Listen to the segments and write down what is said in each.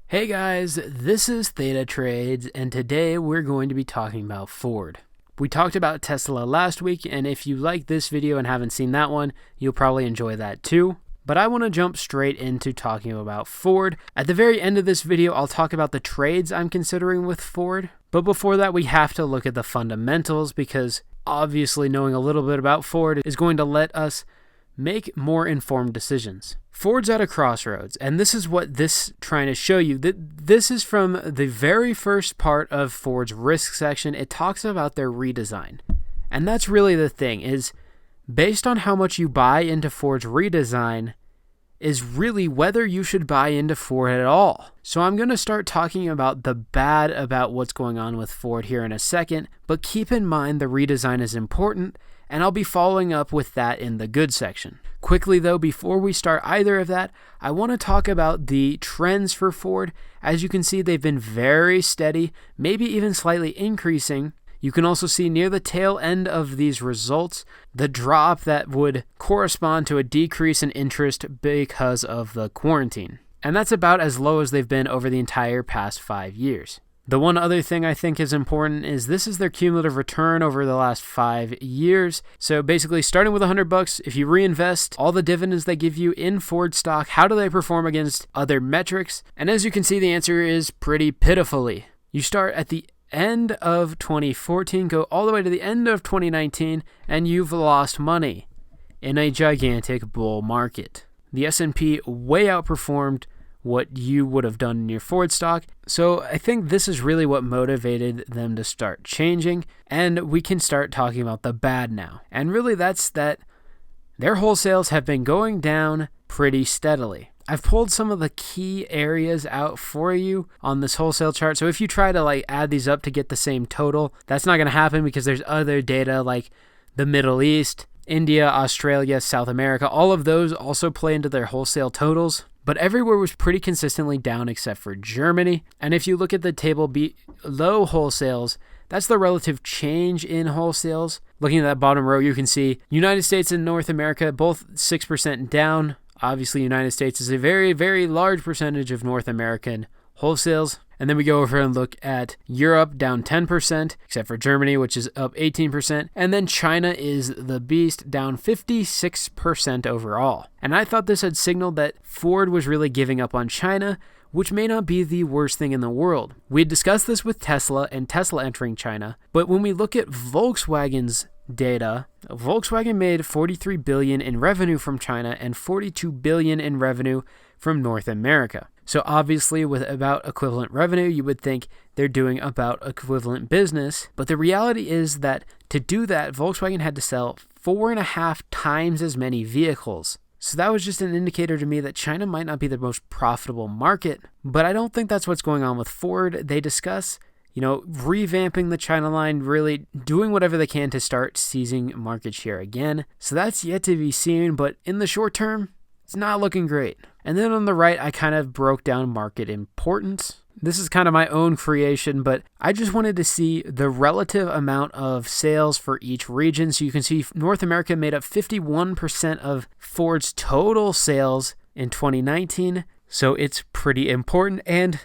Hey guys, this is Theta Trades, and today we're going to be talking about Ford. We talked about Tesla last week, and if you like this video and haven't seen that one, you'll probably enjoy that too. But I want to jump straight into talking about Ford. At the very end of this video, I'll talk about the trades I'm considering with Ford. But before that, we have to look at the fundamentals because obviously knowing a little bit about Ford is going to let us make more informed decisions. Ford's at a crossroads, and this is what this trying to show you. This is from the very first part of Ford's risk section. It talks about their redesign. And that's really the thing, is based on how much you buy into Ford's redesign is really whether you should buy into Ford at all. So I'm going to start talking about the bad about what's going on with Ford here in a second, but keep in mind the redesign is important, and I'll be following up with that in the good section. Quickly though, before we start either of that, I want to talk about the trends for Ford. As you can see, they've been very steady, maybe even slightly increasing. You can also see near the tail end of these results, the drop that would correspond to a decrease in interest because of the quarantine. And that's about as low as they've been over the entire past 5 years. The one other thing I think is important is this is their cumulative return over the last 5 years. So basically starting with $100, if you reinvest all the dividends they give you in Ford stock, how do they perform against other metrics? And as you can see, the answer is pretty pitifully. You start at the end of 2014, go all the way to the end of 2019, and you've lost money in a gigantic bull market. The S&P way outperformed what you would have done in your Ford stock. So I think this is really what motivated them to start changing, and we can start talking about the bad now. And really that's that their wholesales have been going down pretty steadily. I've pulled some of the key areas out for you on this wholesale chart. So if you try to add these up to get the same total, that's not going to happen because there's other data like the Middle East, India, Australia, South America. All of those also play into their wholesale totals. But everywhere was pretty consistently down except for Germany. And if you look at the table below wholesales, that's the relative change in wholesales. Looking at that bottom row, you can see United States and North America, both 6% down. Obviously, United States is a very, very large percentage of North American wholesales. And then we go over and look at Europe, down 10%, except for Germany, which is up 18%. And then China is the beast, down 56% overall. And I thought this had signaled that Ford was really giving up on China, which may not be the worst thing in the world. We had discussed this with Tesla and Tesla entering China. But when we look at Volkswagen's data, Volkswagen made $43 billion in revenue from China and $42 billion in revenue from North America. So obviously with about equivalent revenue, you would think they're doing about equivalent business. But the reality is that to do that, Volkswagen had to sell 4.5 times as many vehicles. So that was just an indicator to me that China might not be the most profitable market. But I don't think that's what's going on with Ford. They discuss revamping the China line, really doing whatever they can to start seizing market share again. So that's yet to be seen, but in the short term, it's not looking great. And then on the right, I kind of broke down market importance. This is kind of my own creation, but I just wanted to see the relative amount of sales for each region. So you can see North America made up 51% of Ford's total sales in 2019. So it's pretty important, and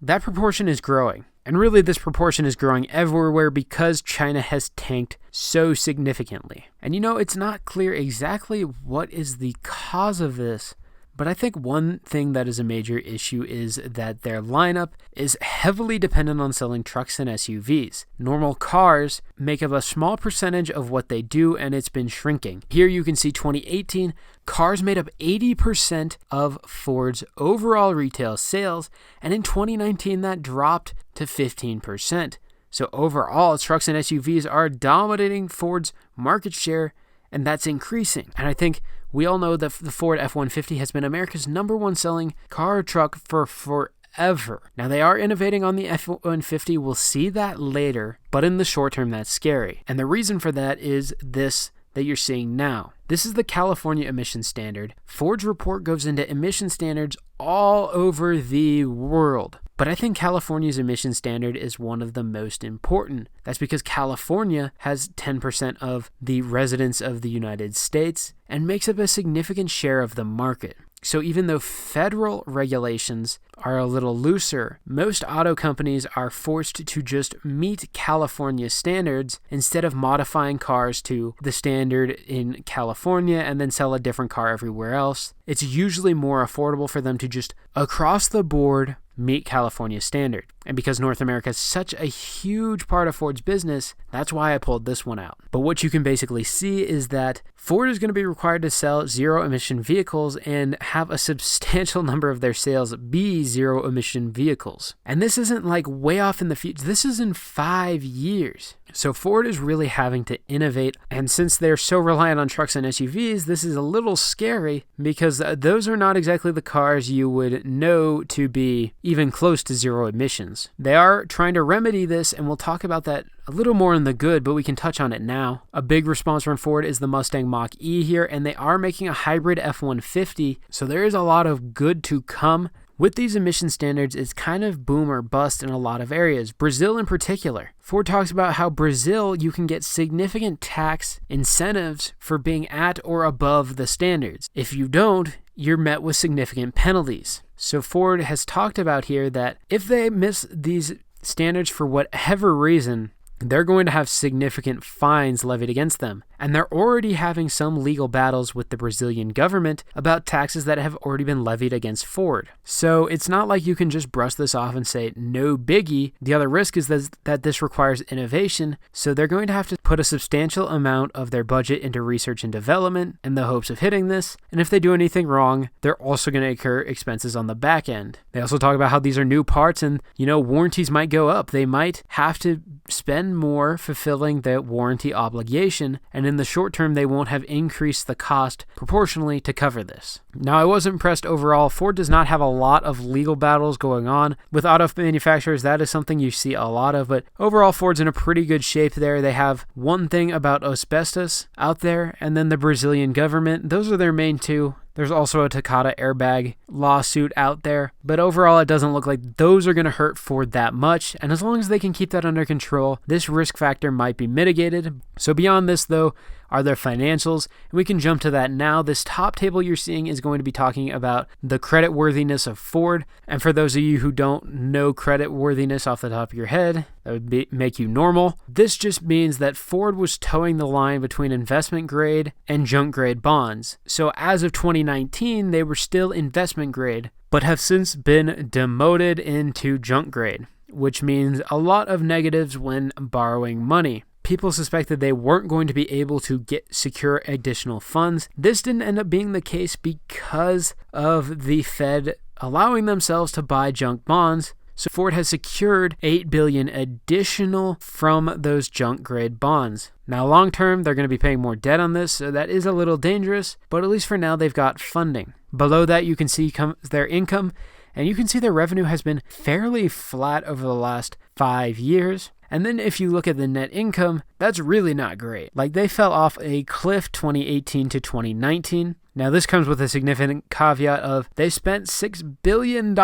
that proportion is growing. And really, this proportion is growing everywhere because China has tanked so significantly. And it's not clear exactly what is the cause of this, but I think one thing that is a major issue is that their lineup is heavily dependent on selling trucks and SUVs. Normal cars make up a small percentage of what they do, and it's been shrinking. Here you can see 2018, cars made up 80% of Ford's overall retail sales, and in 2019 that dropped to 15%. So overall, trucks and SUVs are dominating Ford's market share, and that's increasing. And I think we all know that the Ford F-150 has been America's #1 selling car or truck for forever. Now they are innovating on the F-150, we'll see that later, but in the short term that's scary. And the reason for that is this that you're seeing now. This is the California emission standard. Ford's report goes into emission standards all over the world. But I think California's emission standard is one of the most important. That's because California has 10% of the residents of the United States and makes up a significant share of the market. So even though federal regulations are a little looser, most auto companies are forced to just meet California standards instead of modifying cars to the standard in California and then sell a different car everywhere else. It's usually more affordable for them to just across the board meet California standard. And because North America is such a huge part of Ford's business, that's why I pulled this one out. But what you can basically see is that Ford is going to be required to sell zero-emission vehicles and have a substantial number of their sales be zero-emission vehicles. And this isn't like way off in the future. This is in 5 years. So Ford is really having to innovate. And since they're so reliant on trucks and SUVs, this is a little scary because those are not exactly the cars you would know to be even close to zero emissions. They are trying to remedy this, and we'll talk about that a little more in the good, but we can touch on it now. A big response from Ford is the Mustang Mach-E here, and they are making a hybrid F-150, so there is a lot of good to come. With these emission standards, it's kind of boom or bust in a lot of areas, Brazil in particular. Ford talks about how Brazil, you can get significant tax incentives for being at or above the standards. If you don't, you're met with significant penalties. So Ford has talked about here that if they miss these standards for whatever reason, they're going to have significant fines levied against them. And they're already having some legal battles with the Brazilian government about taxes that have already been levied against Ford. So it's not like you can just brush this off and say, no biggie. The other risk is that this requires innovation. So they're going to have to put a substantial amount of their budget into research and development in the hopes of hitting this. And if they do anything wrong, they're also going to incur expenses on the back end. They also talk about how these are new parts and, warranties might go up. They might have to spend more fulfilling the warranty obligation, and in the short term, they won't have increased the cost proportionally to cover this. Now, I was impressed overall. Ford does not have a lot of legal battles going on. With auto manufacturers, that is something you see a lot of, but overall, Ford's in a pretty good shape there. They have one thing about asbestos out there, and then the Brazilian government. Those are their main two. There's also a Takata airbag lawsuit out there, but overall it doesn't look like those are going to hurt Ford that much, and as long as they can keep that under control, this risk factor might be mitigated. So beyond this though, are their financials, and we can jump to that now. This top table you're seeing is going to be talking about the credit worthiness of Ford, and for those of you who don't know credit worthiness off the top of your head, that would make you normal. This just means that Ford was towing the line between investment grade and junk grade bonds. So as of 2019, they were still investment grade, but have since been demoted into junk grade, which means a lot of negatives when borrowing money. People suspected they weren't going to be able to secure additional funds. This didn't end up being the case because of the Fed allowing themselves to buy junk bonds. So Ford has secured $8 billion additional from those junk grade bonds. Now, long term, they're going to be paying more debt on this, so that is a little dangerous, but at least for now, they've got funding. Below that, you can see their income, and you can see their revenue has been fairly flat over the last 5 years. And then if you look at the net income, that's really not great. Like, they fell off a cliff 2018 to 2019. Now, this comes with a significant caveat of they spent $6 billion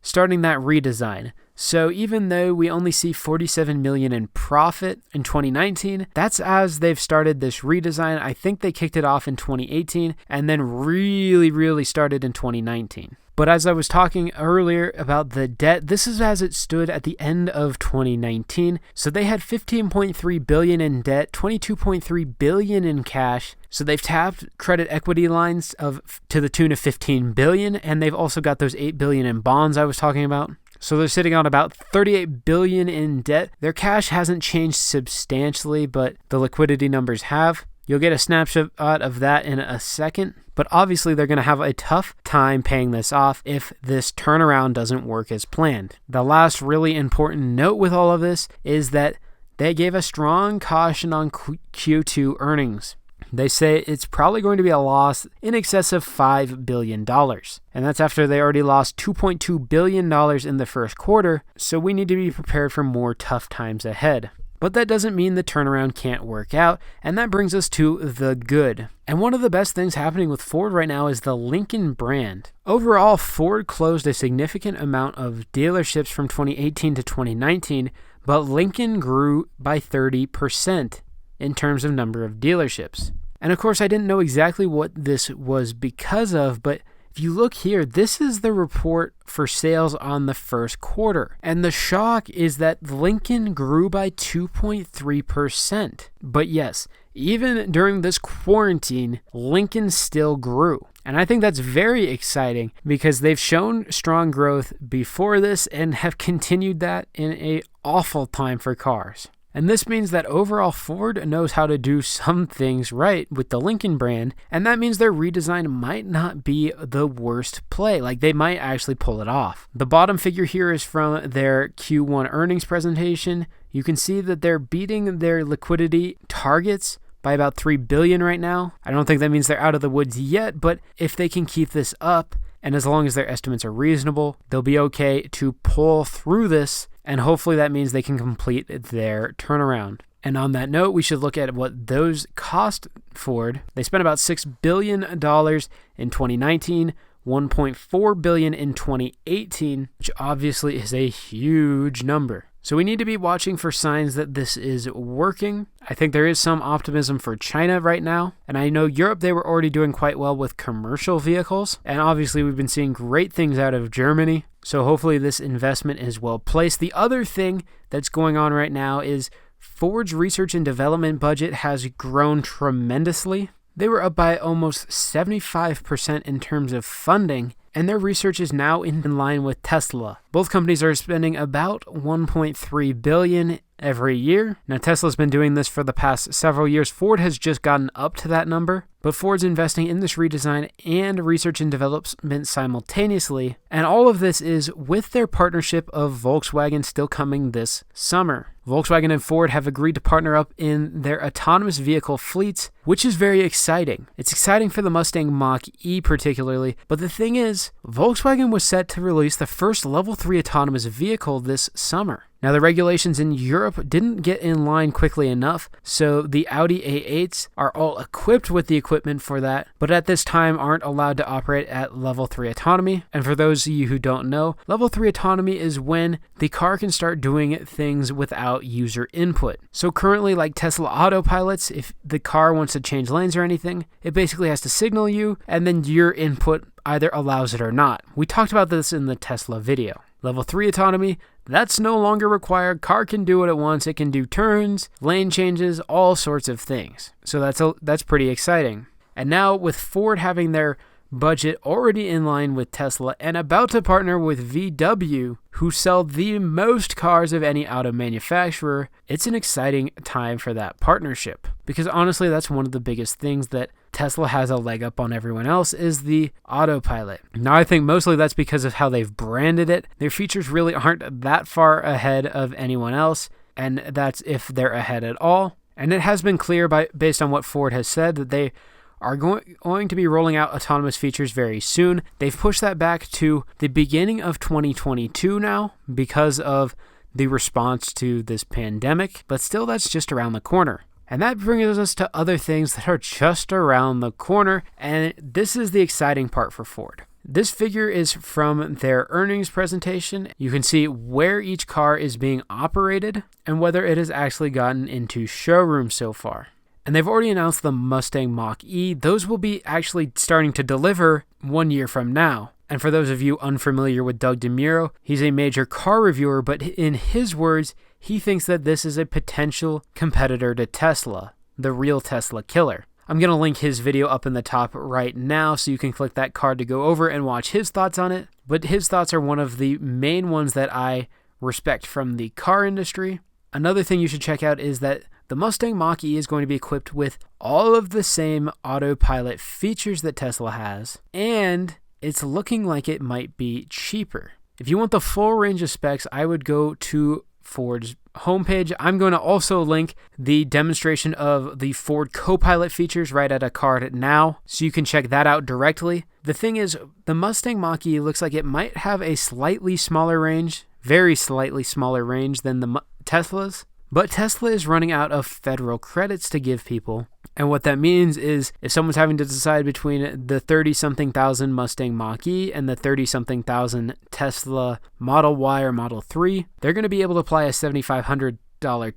starting that redesign. So even though we only see $47 million in profit in 2019, that's as they've started this redesign. I think they kicked it off in 2018 and then really started in 2019. But as I was talking earlier about the debt, this is as it stood at the end of 2019. So they had $15.3 billion in debt, $22.3 billion in cash. So they've tapped credit equity lines to the tune of $15 billion, and they've also got those $8 billion in bonds I was talking about. So they're sitting on about $38 billion in debt. Their cash hasn't changed substantially, but the liquidity numbers have. You'll get a snapshot of that in a second, but obviously they're going to have a tough time paying this off if this turnaround doesn't work as planned. The last really important note with all of this is that they gave a strong caution on Q2 earnings. They say it's probably going to be a loss in excess of $5 billion. And that's after they already lost $2.2 billion in the first quarter, so we need to be prepared for more tough times ahead. But that doesn't mean the turnaround can't work out, and that brings us to the good. And one of the best things happening with Ford right now is the Lincoln brand. Overall, Ford closed a significant amount of dealerships from 2018 to 2019, but Lincoln grew by 30% in terms of number of dealerships. And of course, I didn't know exactly what this was because of, but If you look here, this is the report for sales on the first quarter. And the shock is that Lincoln grew by 2.3%. But yes, even during this quarantine, Lincoln still grew. And I think that's very exciting because they've shown strong growth before this and have continued that in an awful time for cars. And this means that overall Ford knows how to do some things right with the Lincoln brand, and that means their redesign might not be the worst play. Like, they might actually pull it off. The bottom figure here is from their Q1 earnings presentation. You can see that they're beating their liquidity targets by about $3 billion right now. I don't think that means they're out of the woods yet, but if they can keep this up, and as long as their estimates are reasonable, they'll be okay to pull through this, and hopefully that means they can complete their turnaround. And on that note, we should look at what those cost Ford. They spent about $6 billion in 2019, $1.4 billion in 2018, which obviously is a huge number. So we need to be watching for signs that this is working. I think there is some optimism for China right now. And I know Europe, they were already doing quite well with commercial vehicles. And obviously we've been seeing great things out of Germany. So hopefully this investment is well placed. The other thing that's going on right now is Ford's research and development budget has grown tremendously. They were up by almost 75% in terms of funding, and their research is now in line with Tesla. Both companies are spending about $1.3 billion every year. Now, Tesla's been doing this for the past several years. Ford has just gotten up to that number, but Ford's investing in this redesign and research and development simultaneously, and all of this is with their partnership of Volkswagen still coming this summer. Volkswagen and Ford have agreed to partner up in their autonomous vehicle fleets, which is very exciting. It's exciting for the Mustang Mach-E particularly, but the thing is, Volkswagen was set to release the first Level 3 autonomous vehicle this summer. Now, the regulations in Europe didn't get in line quickly enough, so the Audi A8s are all equipped with the equipment for that, but at this time aren't allowed to operate at Level 3 autonomy. And for those of you who don't know, Level 3 autonomy is when the car can start doing things without user input. So currently, like Tesla autopilots, if the car wants to change lanes or anything, it basically has to signal you, and then your input either allows it or not. We talked about this in the Tesla video. Level 3 autonomy, that's no longer required. Car can do what it wants. It can do turns, lane changes, all sorts of things. So that's pretty exciting. And now with Ford having their budget already in line with Tesla and about to partner with VW, who sell the most cars of any auto manufacturer, it's an exciting time for that partnership. Because honestly, that's one of the biggest things that Tesla has a leg up on everyone else is the autopilot. Now, I think mostly that's because of how they've branded it. Their features really aren't that far ahead of anyone else, and that's if they're ahead at all. And it has been clear based on what Ford has said that they are going to be rolling out autonomous features very soon. They've pushed that back to the beginning of 2022 now because of the response to this pandemic, but still that's just around the corner. And that brings us to other things that are just around the corner, and this is the exciting part for Ford. This figure is from their earnings presentation. You can see where each car is being operated and whether it has actually gotten into showrooms so far. And they've already announced the Mustang Mach-E. Those will be actually starting to deliver 1 year from now. And for those of you unfamiliar with Doug DeMuro, he's a major car reviewer, but in his words, he thinks that this is a potential competitor to Tesla, the real Tesla killer. I'm going to link his video up in the top right now so you can click that card to go over and watch his thoughts on it. But his thoughts are one of the main ones that I respect from the car industry. Another thing you should check out is that the Mustang Mach-E is going to be equipped with all of the same autopilot features that Tesla has, and it's looking like it might be cheaper. If you want the full range of specs, I would go to Ford's homepage. I'm going to also link the demonstration of the Ford Copilot features right at a card now, so you can check that out directly. The thing is, the Mustang Mach-E looks like it might have a slightly smaller range, very slightly smaller range than the Teslas, but Tesla is running out of federal credits to give people. And what that means is if someone's having to decide between the 30-something thousand Mustang Mach-E and the 30-something thousand Tesla Model Y or Model 3, they're going to be able to apply a $7,500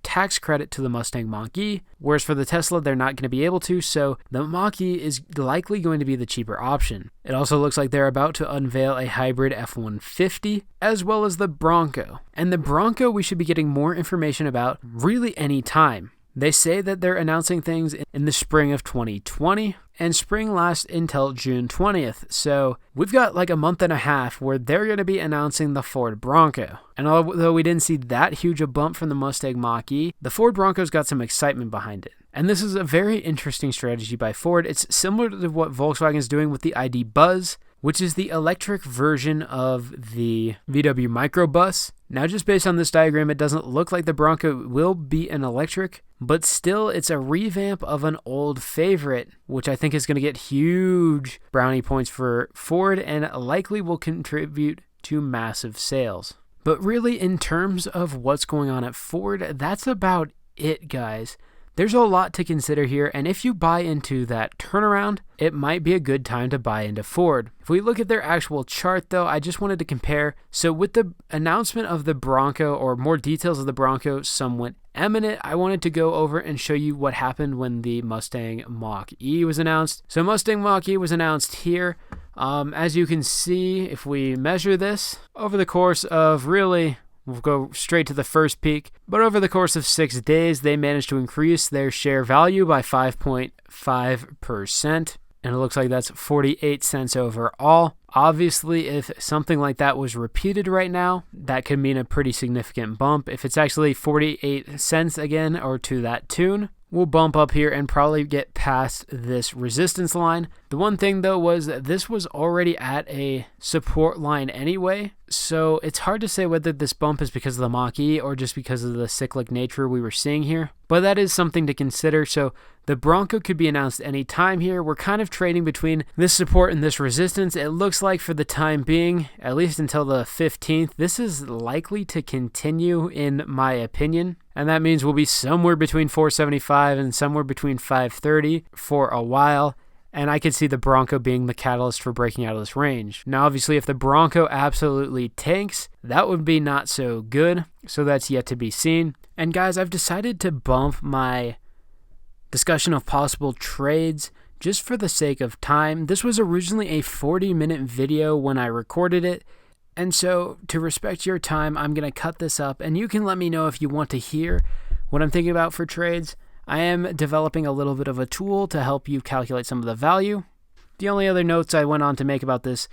tax credit to the Mustang Mach-E, whereas for the Tesla, they're not going to be able to, so the Mach-E is likely going to be the cheaper option. It also looks like they're about to unveil a hybrid F-150, as well as the Bronco. And the Bronco we should be getting more information about really any time. They say that they're announcing things in the spring of 2020, and spring lasts until June 20th. So we've got like a month and a half where they're going to be announcing the Ford Bronco. And although we didn't see that huge a bump from the Mustang Mach-E, the Ford Bronco's got some excitement behind it. And this is a very interesting strategy by Ford. It's similar to what Volkswagen is doing with the ID Buzz, which is the electric version of the VW Microbus. Now, just based on this diagram, it doesn't look like the Bronco will be an electric, but still, it's a revamp of an old favorite, which I think is going to get huge brownie points for Ford and likely will contribute to massive sales. But really, in terms of what's going on at Ford, that's about it, guys. There's a lot to consider here, and if you buy into that turnaround, it might be a good time to buy into Ford. If we look at their actual chart, though, I just wanted to compare. So with the announcement of the Bronco, or more details of the Bronco somewhat imminent, I wanted to go over and show you what happened when the Mustang Mach-E was announced. So Mustang Mach-E was announced here. As you can see, if we measure this over the course of we'll go straight to the first peak. But over the course of 6 days, they managed to increase their share value by 5.5%. And it looks like that's 48 cents overall. Obviously, if something like that was repeated right now, that could mean a pretty significant bump. If it's actually 48 cents again, or to that tune, we'll bump up here and probably get past this resistance line. The one thing, though, was that this was already at a support line anyway, so it's hard to say whether this bump is because of the Mach-E or just because of the cyclic nature we were seeing here. But that is something to consider. So the Bronco could be announced any time here. We're kind of trading between this support and this resistance. It looks like for the time being, at least until the 15th, this is likely to continue in my opinion. And that means we'll be somewhere between 475 and somewhere between 530 for a while. And I could see the Bronco being the catalyst for breaking out of this range. Now, obviously, if the Bronco absolutely tanks, that would be not so good. So that's yet to be seen. And guys, I've decided to bump my discussion of possible trades just for the sake of time. This was originally a 40-minute video when I recorded it. And so, to respect your time, I'm going to cut this up. And you can let me know if you want to hear what I'm thinking about for trades. I am developing a little bit of a tool to help you calculate some of the value. The only other notes I went on to make about this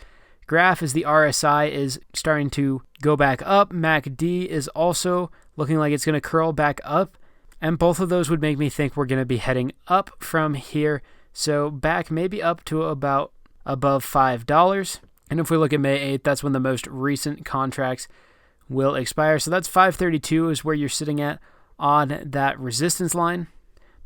graph is the RSI is starting to go back up. MACD is also looking like it's going to curl back up. And both of those would make me think we're going to be heading up from here. So back maybe up to about above $5. And if we look at May 8th, that's when the most recent contracts will expire. So that's 532 is where you're sitting at on that resistance line.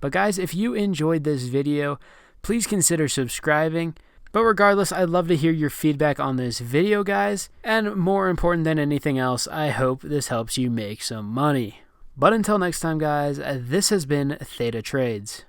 But guys, if you enjoyed this video, please consider subscribing. But regardless, I'd love to hear your feedback on this video, guys. And more important than anything else, I hope this helps you make some money. But until next time, guys, this has been Theta Trades.